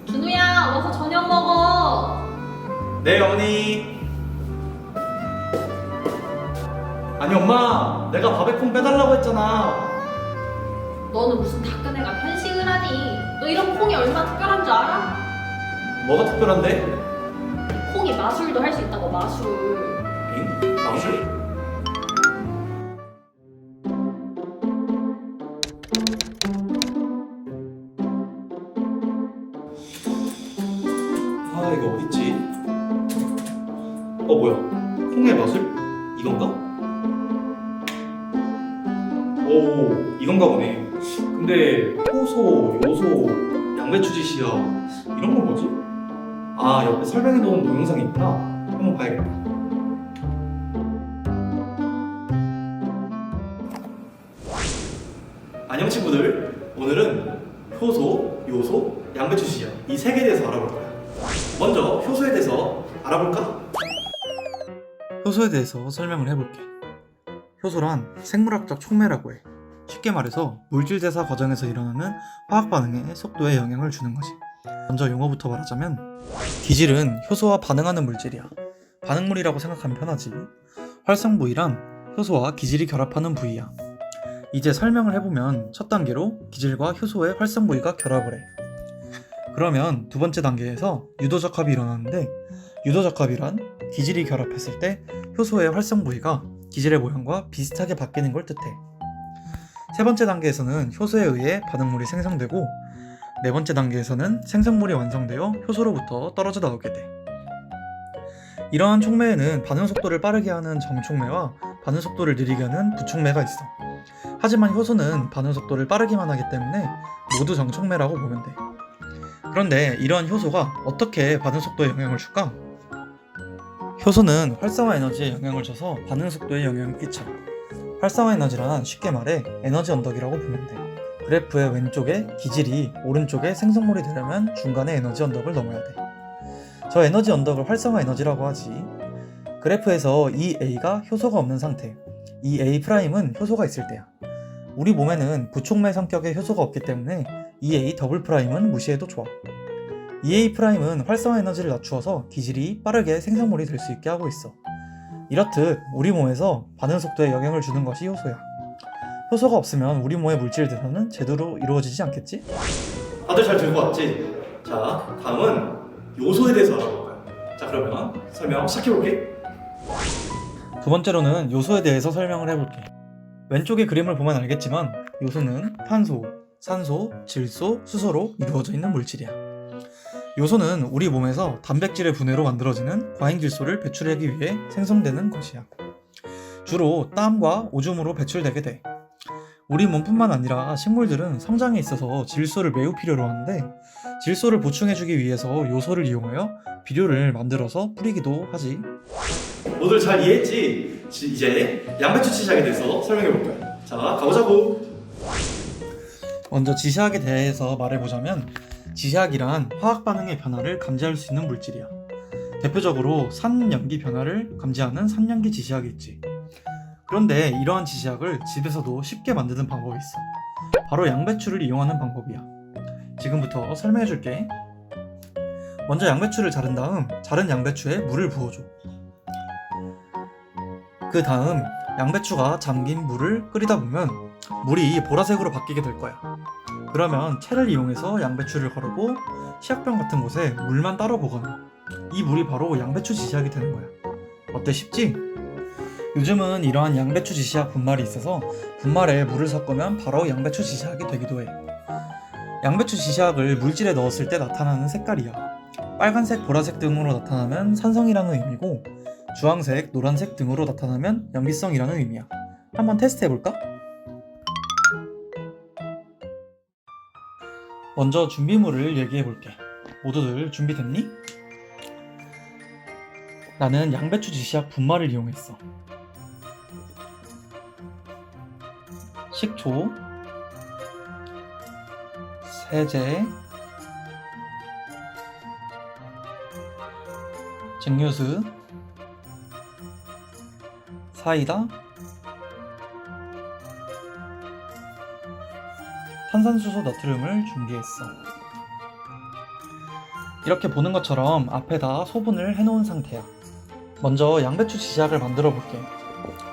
준우야, 어서 저녁 먹어. 네, 어머니. 아니, 엄마, 내가 밥에 콩 빼달라고 했잖아. 너는 무슨 닭근혜가 편식을 하니? 너 이런 콩이 얼마나 특별한 줄 알아? 뭐가 특별한데? 콩이 마술도 할 수 있다고, 마술. 엥? 마술? 아, 이거 어딨지? 뭐야? 콩의 마술? 이건가? 오, 이건가 보네. 근데 효소, 요소, 양배추짓이야, 이런 건 뭐지? 아, 옆에 설명해놓은 동영상이 있구나. 한번 봐야겠다. 안녕 친구들. 오늘은 효소, 요소, 양배추짓이야, 이 세 개에 대해서 알아볼 거야. 먼저 효소에 대해서 알아볼까? 효소에 대해서 설명을 해볼게. 효소란 생물학적 촉매라고 해. 쉽게 말해서 물질 대사 과정에서 일어나는 화학 반응의 속도에 영향을 주는 거지. 먼저 용어부터 말하자면, 기질은 효소와 반응하는 물질이야. 반응물이라고 생각하면 편하지. 활성 부위란 효소와 기질이 결합하는 부위야. 이제 설명을 해보면, 첫 단계로 기질과 효소의 활성 부위가 결합을 해. 그러면 두 번째 단계에서 유도적합이 일어나는데, 유도적합이란 기질이 결합했을 때 효소의 활성 부위가 기질의 모양과 비슷하게 바뀌는 걸 뜻해. 세 번째 단계에서는 효소에 의해 반응물이 생성되고, 네 번째 단계에서는 생성물이 완성되어 효소로부터 떨어져 나오게 돼. 이러한 촉매에는 반응 속도를 빠르게 하는 정촉매와 반응 속도를 느리게 하는 부촉매가 있어. 하지만 효소는 반응 속도를 빠르게만 하기 때문에 모두 정촉매라고 보면 돼. 그런데 이러한 효소가 어떻게 반응 속도에 영향을 줄까? 효소는 활성화 에너지에 영향을 줘서 반응 속도에 영향을 끼쳐. 활성화 에너지란 쉽게 말해 에너지 언덕이라고 보면 돼. 그래프의 왼쪽에 기질이, 오른쪽에 생성물이 되려면 중간에 에너지 언덕을 넘어야 돼. 저 에너지 언덕을 활성화 에너지라고 하지. 그래프에서 이 A가 효소가 없는 상태, 이 A'은 효소가 있을 때야. 우리 몸에는 부촉매 성격의 효소가 없기 때문에 이 A''은 무시해도 좋아. 이 A'은 활성화 에너지를 낮추어서 기질이 빠르게 생성물이 될 수 있게 하고 있어. 이렇듯 우리 몸에서 반응 속도에 영향을 주는 것이 효소야. 효소가 없으면 우리 몸의 물질 대사는 제대로 이루어지지 않겠지? 다들 잘 들고 왔지? 자, 다음은 요소에 대해서 알아볼 거야. 자, 그러면 설명 시작해볼게. 두 번째로는 요소에 대해서 설명을 해볼게. 왼쪽의 그림을 보면 알겠지만, 요소는 탄소, 산소, 질소, 수소로 이루어져 있는 물질이야. 요소는 우리 몸에서 단백질의 분해로 만들어지는 과잉질소를 배출하기 위해 생성되는 것이야. 주로 땀과 오줌으로 배출되게 돼. 우리 몸뿐만 아니라 식물들은 성장에 있어서 질소를 매우 필요로 하는데, 질소를 보충해주기 위해서 요소를 이용하여 비료를 만들어서 뿌리기도 하지. 모두 잘 이해했지? 이제 양배추 지시학에 대해서 설명해볼 거야. 자, 가보자고. 먼저 지시학에 대해서 말해보자면, 지시학이란 화학 반응의 변화를 감지할 수 있는 물질이야. 대표적으로 산염기 변화를 감지하는 산염기 지시학이 있지. 그런데 이러한 지시학을 집에서도 쉽게 만드는 방법이 있어. 바로 양배추를 이용하는 방법이야. 지금부터 설명해줄게. 먼저 양배추를 자른 다음 자른 양배추에 물을 부어줘. 그 다음 양배추가 잠긴 물을 끓이다 보면 물이 보라색으로 바뀌게 될 거야. 그러면 채를 이용해서 양배추를 거르고 시약병 같은 곳에 물만 따로 보거나, 이 물이 바로 양배추 지시학이 되는 거야. 어때, 쉽지? 요즘은 이러한 양배추 지시학 분말이 있어서 분말에 물을 섞으면 바로 양배추 지시학이 되기도 해. 양배추 지시학을 물질에 넣었을 때 나타나는 색깔이야. 빨간색, 보라색 등으로 나타나면 산성이라는 의미고, 주황색, 노란색 등으로 나타나면 염기성이라는 의미야. 한번 테스트 해볼까? 먼저 준비물을 얘기해볼게. 모두들 준비됐니? 나는 양배추 지시약 분말을 이용했어. 식초, 세제, 증류수, 사이다, 탄산수소 나트륨을 준비했어. 이렇게 보는 것처럼 앞에다 소분을 해놓은 상태야. 먼저 양배추 지시약을 만들어 볼게.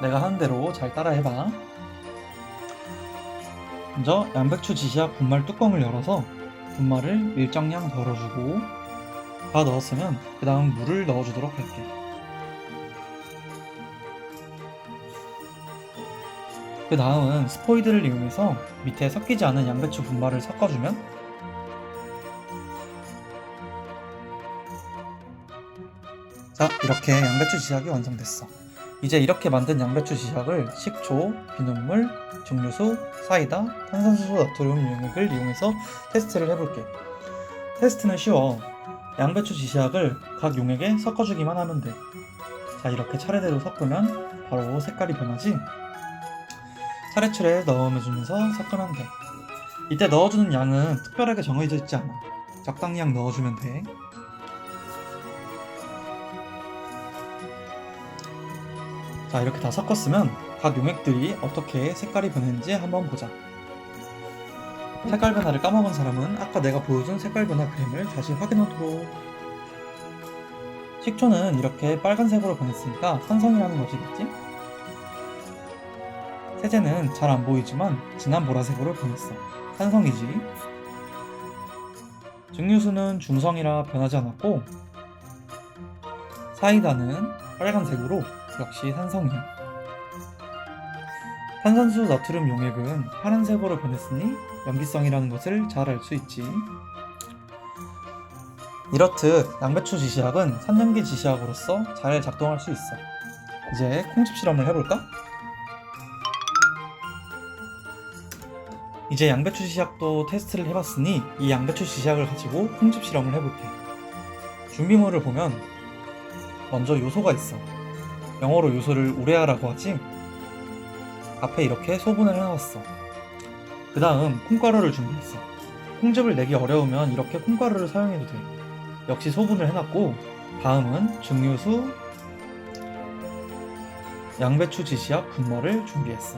내가 하는 대로 잘 따라 해봐. 먼저 양배추 지시약 분말 뚜껑을 열어서 분말을 일정량 덜어주고, 다 넣었으면 그 다음 물을 넣어주도록 할게. 그 다음은 스포이드를 이용해서 밑에 섞이지 않은 양배추 분말을 섞어주면, 자, 이렇게 양배추 지시약이 완성됐어. 이제 이렇게 만든 양배추 지시약을 식초, 비눗물, 증류수, 사이다, 탄산수소 나트륨 용액을 이용해서 테스트를 해볼게. 테스트는 쉬워. 양배추 지시약을 각 용액에 섞어주기만 하면 돼. 자, 이렇게 차례대로 섞으면 바로 색깔이 변하지? 차례차례 넣어주면서 섞으면 돼. 이때 넣어주는 양은 특별하게 정해져 있지 않아. 적당량 넣어주면 돼. 자, 이렇게 다 섞었으면 각 용액들이 어떻게 색깔이 변했는지 한번 보자. 색깔 변화를 까먹은 사람은 아까 내가 보여준 색깔 변화 그림을 다시 확인하도록. 식초는 이렇게 빨간색으로 변했으니까 산성이라는 것이겠지? 세제는 잘 안 보이지만 진한 보라색으로 변했어. 산성이지. 증류수는 중성이라 변하지 않았고, 사이다는 빨간색으로 역시 산성이야. 탄산수 나트륨 용액은 파란색으로 변했으니 염기성이라는 것을 잘 알 수 있지. 이렇듯 양배추 지시약은 산염기 지시약으로서 잘 작동할 수 있어. 이제 콩즙 실험을 해볼까? 이제 양배추 지시약도 테스트를 해봤으니 이 양배추 지시약을 가지고 콩즙 실험을 해볼게. 준비물을 보면 먼저 요소가 있어. 영어로 요소를 우레아라고 하지? 앞에 이렇게 소분을 해놨어. 그 다음 콩가루를 준비했어. 콩즙을 내기 어려우면 이렇게 콩가루를 사용해도 돼. 역시 소분을 해놨고, 다음은 증류수, 양배추 지시약 분말을 준비했어.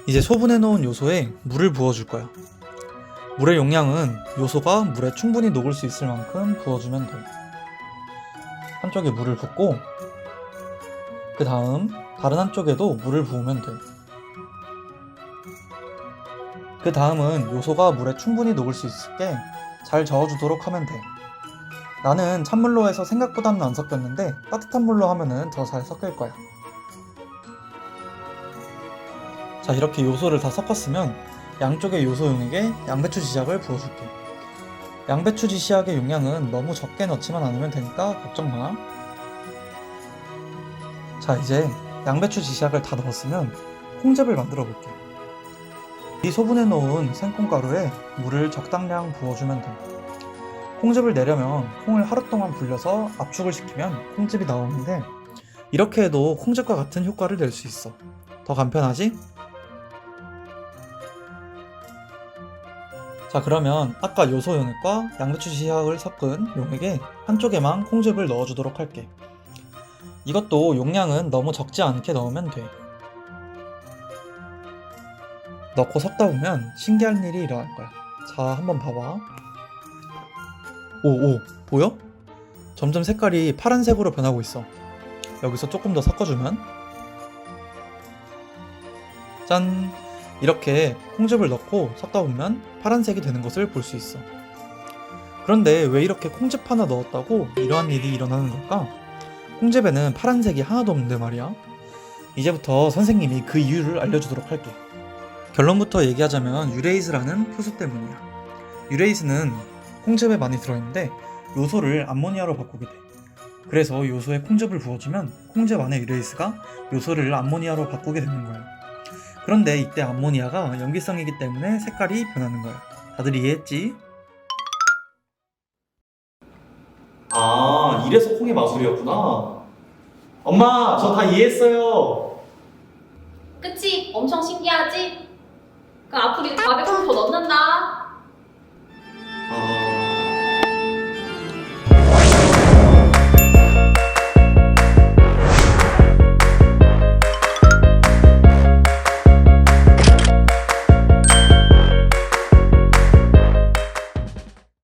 이제 소분해놓은 요소에 물을 부어줄 거야. 물의 용량은 요소가 물에 충분히 녹을 수 있을 만큼 부어주면 돼. 한쪽에 물을 붓고, 그 다음 다른 한쪽에도 물을 부으면 돼. 그 다음은 요소가 물에 충분히 녹을 수 있게 잘 저어주도록 하면 돼. 나는 찬물로 해서 생각보다는 안 섞였는데 따뜻한 물로 하면은 더 잘 섞일 거야. 자, 이렇게 요소를 다 섞었으면 양쪽의 요소 용액에 양배추 지시약을 부어줄게. 양배추 지시약의 용량은 너무 적게 넣지만 않으면 되니까 걱정 마. 자, 이제 양배추 지시약을 다 넣었으면 콩즙을 만들어 볼게. 이 소분해 놓은 생콩가루에 물을 적당량 부어주면 돼. 콩즙을 내려면 콩을 하루 동안 불려서 압축을 시키면 콩즙이 나오는데, 이렇게 해도 콩즙과 같은 효과를 낼 수 있어. 더 간편하지? 자, 그러면 아까 요소 용액과 양배추 지시약을 섞은 용액에 한쪽에만 콩즙을 넣어주도록 할게. 이것도 용량은 너무 적지 않게 넣으면 돼. 넣고 섞다 보면 신기한 일이 일어날 거야. 자, 한번 봐봐. 오, 보여? 점점 색깔이 파란색으로 변하고 있어. 여기서 조금 더 섞어주면, 짠! 이렇게 콩즙을 넣고 섞다 보면 파란색이 되는 것을 볼 수 있어. 그런데 왜 이렇게 콩즙 하나 넣었다고 이러한 일이 일어나는 걸까? 콩즙에는 파란색이 하나도 없는데 말이야. 이제부터 선생님이 그 이유를 알려주도록 할게. 결론부터 얘기하자면 유레이스라는 효소 때문이야. 유레이스는 콩즙에 많이 들어있는데 요소를 암모니아로 바꾸게 돼. 그래서 요소에 콩즙을 부어주면 콩즙 안에 유레이스가 요소를 암모니아로 바꾸게 되는 거야. 그런데 이때 암모니아가 염기성이기 때문에 색깔이 변하는 거야. 다들 이해했지? 아, 이래서 콩의 마술이었구나. 엄마, 저 다 이해했어요. 그치? 엄청 신기하지? 그럼 앞으로 400콩 더 넣는다.